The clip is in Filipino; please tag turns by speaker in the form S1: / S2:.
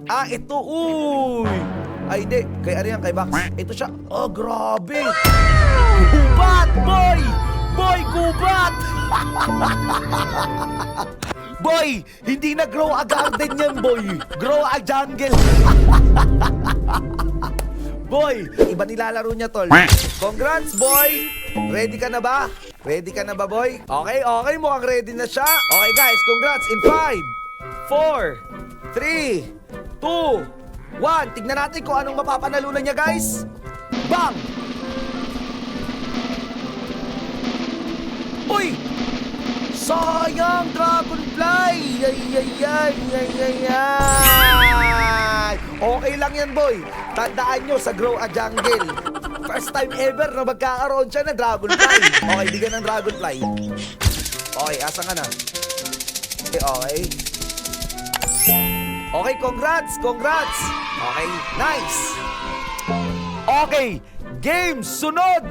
S1: Ito. Uy. Ay, hindi. Kay ano yan? Kay Max. Ito siya. Oh, grabe. Gubat, boy! Boy, gubat! Boy, hindi na grow a garden yan, boy. Grow a jungle. Boy, iba nilalaro niya, tol. Congrats, boy! Ready ka na ba? Ready ka na ba, boy? Okay, okay. Mukhang ready na siya. Okay, guys. Congrats. In 5, 4, 3, 2, 1. Tignan natin kung anong mapapanalunan niya, guys. Bang! Uy! Sayang, Dragonfly! Ay, ay, ay, ay, ay, ay! Okay lang yan, boy. Tandaan nyo sa Grow a Jungle. First time ever na magkakaroon siya ng Dragonfly. Okay, bigyan ng Dragonfly. Okay, asa ka na? Okay, okay. Okay, congrats, congrats. Okay, nice. Okay, game sunod.